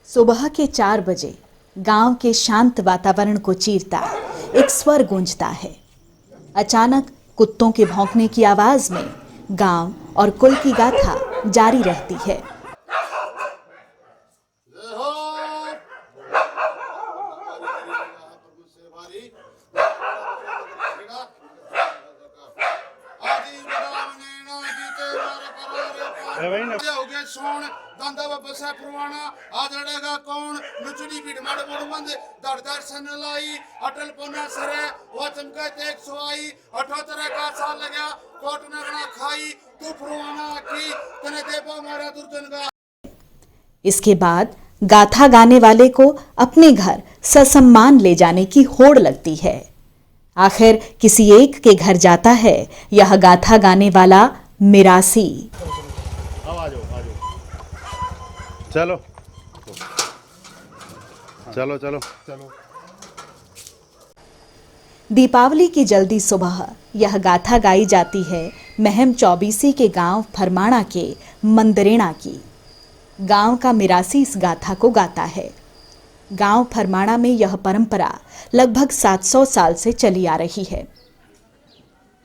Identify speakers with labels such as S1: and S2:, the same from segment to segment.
S1: सुबह के 4 बजे गांव के शांत वातावरण को चीरता एक स्वर गूंजता है। अचानक कुत्तों के भौंकने की आवाज में गांव और कुल की गाथा जारी रहती है। इसके बाद गाथा गाने वाले को अपने घर ससम्मान ले जाने की होड़ लगती है। आखिर किसी एक के घर जाता है यह गाथा गाने वाला मिरासी।
S2: चलो चलो चलो चलो।
S1: दीपावली की जल्दी सुबह यह गाथा गाई जाती है महम चौबीसी के गांव फरमाणा के मंदरेणा की। गांव का मिरासी इस गाथा को गाता है। गांव फरमाणा में यह परंपरा लगभग 700 साल से चली आ रही है।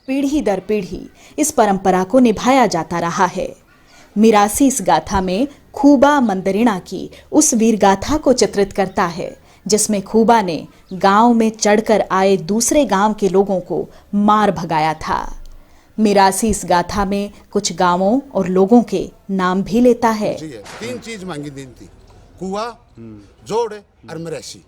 S1: पीढ़ी दर पीढ़ी इस परंपरा को निभाया जाता रहा है। मिरासी इस गाथा में खूबा मंदरेणा की उस वीर गाथा को चित्रित करता है जिसमें खूबा ने गांव में चढ़कर आए दूसरे गांव के लोगों को मार भगाया था। मिरासी इस गाथा में कुछ गांवों और लोगों के नाम भी लेता है।
S3: 3 चीज मांगी दी थी, कुआ, जोड़ और मिरासी।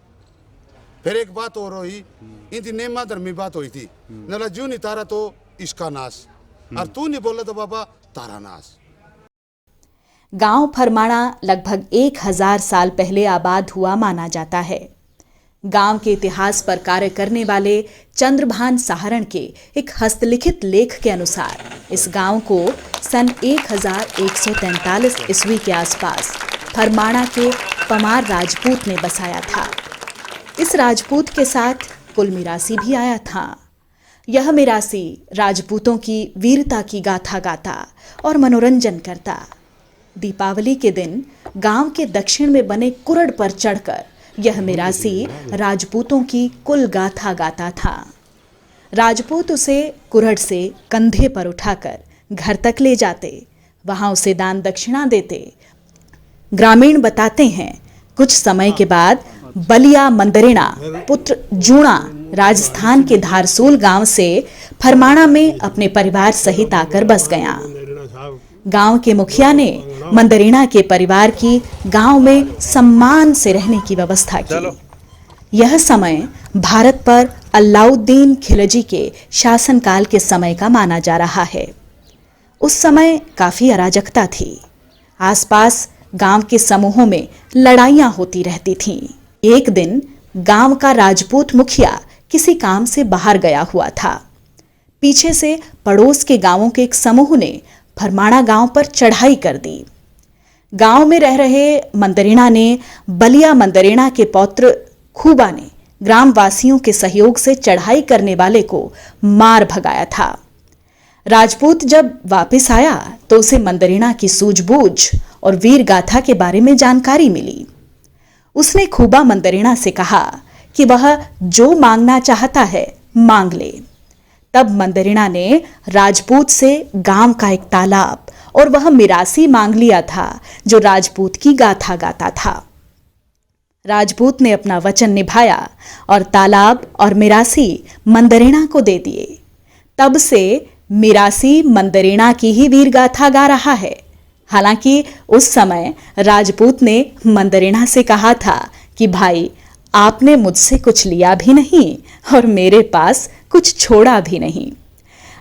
S3: फिर एक बात और हुई, इनकी नेमा धर्मी बात हुई थी, नला जू नहीं तारा तो इसका नाश, और तू नहीं बोला तो बाबा तारा नाश।
S1: गांव फरमाणा लगभग 1000 साल पहले आबाद हुआ माना जाता है। गांव के इतिहास पर कार्य करने वाले चंद्रभान साहरण के एक हस्तलिखित लेख के अनुसार इस गांव को सन 1143 ईस्वी के आसपास फरमाणा के पमार राजपूत ने बसाया था। इस राजपूत के साथ कुल मिरासी भी आया था। यह मिरासी राजपूतों की वीरता की गाथा गाता और मनोरंजन करता। दीपावली के दिन गांव के दक्षिण में बने कुरड़ पर चढ़कर यह मिरासी राजपूतों की कुल गाथा गाता था। राजपूत उसे कुरड़ से कंधे पर उठाकर घर तक ले जाते, वहां उसे दान दक्षिणा देते। ग्रामीण बताते हैं कुछ समय के बाद बलिया मंदरेणा पुत्र जूणा राजस्थान के धारसूल गांव से फरमाणा में अपने परिवार सहित आकर बस गया। गांव के मुखिया ने मंदरेणा के परिवार की गांव में सम्मान से रहने की व्यवस्था की। यह समय भारत पर अलाउद्दीन खिलजी के शासनकाल के समय का माना जा रहा है। उस समय काफी अराजकता थी। आसपास गांव के समूहों में लड़ाइयां होती रहती थीं। एक दिन गांव का राजपूत मुखिया किसी काम से बाहर गया हुआ था। पीछे से पड़ोस के गांवों के एक समूह ने फरमाणा गांव पर चढ़ाई कर दी। गांव में रह रहे मंदरेणा ने बलिया मंदरेणा के पौत्र खूबा ने ग्रामवासियों के सहयोग से चढ़ाई करने वाले को मार भगाया था। राजपूत जब वापस आया तो उसे मंदरेणा की सूझबूझ और वीर गाथा के बारे में जानकारी मिली। उसने खूबा मंदरेणा से कहा कि वह जो मांगना चाहता है मांग ले। तब मंदरेणा ने राजपूत से गांव का एक तालाब और वह मिरासी मांग लिया था जो राजपूत की गाथा गाता था। राजपूत ने अपना वचन निभाया और तालाब और मिरासी मंदरेणा को दे दिए। तब से मिरासी मंदरेणा की ही वीर गाथा गा रहा है। हालांकि उस समय राजपूत ने मंदरेणा से कहा था कि भाई, आपने मुझसे कुछ लिया भी नहीं और मेरे पास कुछ छोड़ा भी नहीं।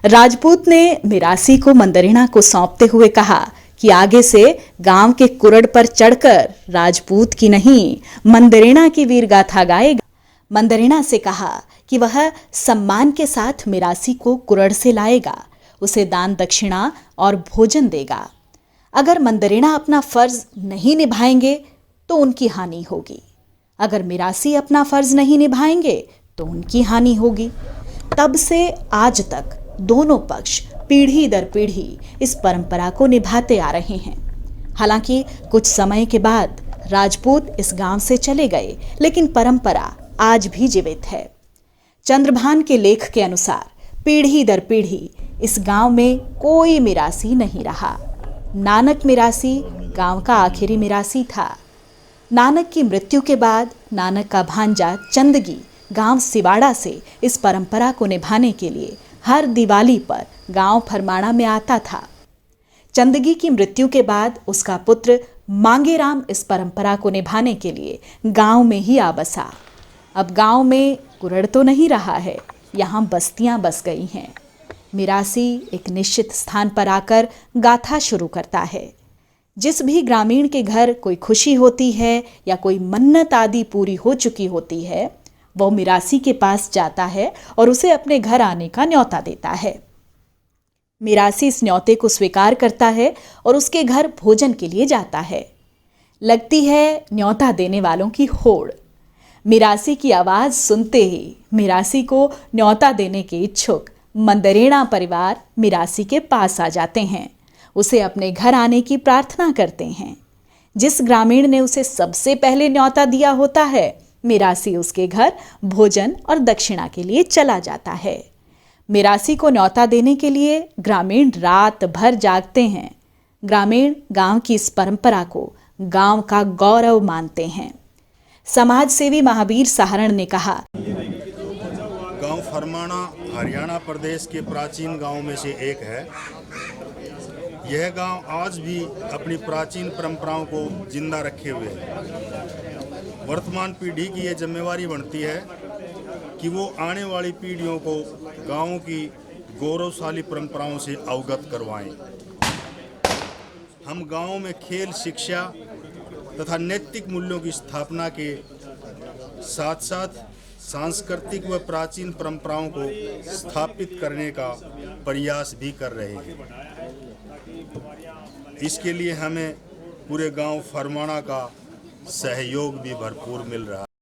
S1: राजपूत ने मिरासी को मंदरेणा को सौंपते हुए कहा कि आगे से गांव के कुरड़ पर चढ़कर राजपूत की नहीं, मंदरेणा की वीर गाथा गाएगा। मंदरेणा से कहा कि वह सम्मान के साथ मिरासी को कुरड़ से लाएगा, उसे दान दक्षिणा और भोजन देगा। अगर मंदरेणा अपना फर्ज नहीं निभाएंगे तो उनकी हानि होगी, अगर मिरासी अपना फर्ज नहीं निभाएंगे तो उनकी हानि होगी। तब से आज तक दोनों पक्ष पीढ़ी दर पीढ़ी इस परंपरा को निभाते आ रहे हैं। हालांकि कुछ समय के बाद राजपूत इस गांव से चले गए, लेकिन परंपरा आज भी जीवित है। चंद्रभान के लेख के अनुसार पीढ़ी दर पीढ़ी इस गांव में कोई मिरासी नहीं रहा। नानक मिरासी गांव का आखिरी मिरासी था। नानक की मृत्यु के बाद नानक का भांजा चंदगी गांव सिवाड़ा से इस परंपरा को निभाने के लिए हर दिवाली पर गांव फरमाणा में आता था। चंदगी की मृत्यु के बाद उसका पुत्र मांगेराम इस परंपरा को निभाने के लिए गांव में ही आ बसा। अब गांव में कुरड़ तो नहीं रहा है, यहाँ बस्तियां बस गई हैं। मिरासी एक निश्चित स्थान पर आकर गाथा शुरू करता है। जिस भी ग्रामीण के घर कोई खुशी होती है या कोई मन्नत आदि पूरी हो चुकी होती है, वो मिरासी के पास जाता है और उसे अपने घर आने का न्योता देता है। मिरासी इस न्योते को स्वीकार करता है और उसके घर भोजन के लिए जाता है। लगती है न्योता देने वालों की होड़। मिरासी की आवाज़ सुनते ही मिरासी को न्योता देने के इच्छुक मंदरेणा परिवार मिरासी के पास आ जाते हैं। उसे अपने घर आने की प्रार्थना करते हैं। जिस ग्रामीण ने उसे सबसे पहले न्योता दिया होता है, मिरासी उसके घर भोजन और दक्षिणा के लिए चला जाता है। मिरासी को न्योता देने के लिए ग्रामीण रात भर जागते हैं। ग्रामीण गांव की इस परंपरा को गांव का गौरव मानते हैं। समाज सेवी महावीर साहरण ने कहा,
S4: गांव फरमाणा हरियाणा प्रदेश के प्राचीन गांव में से एक है। यह गांव आज भी अपनी प्राचीन परंपराओं को जिंदा रखे हुए है। वर्तमान पीढ़ी की यह जिम्मेवारी बनती है कि वो आने वाली पीढ़ियों को गांवों की गौरवशाली परंपराओं से अवगत करवाएं। हम गांवों में खेल, शिक्षा तथा नैतिक मूल्यों की स्थापना के साथ साथ सांस्कृतिक व प्राचीन परंपराओं को स्थापित करने का प्रयास भी कर रहे हैं। इसके लिए हमें पूरे गांव फरमाणा का सहयोग भी भरपूर मिल रहा है।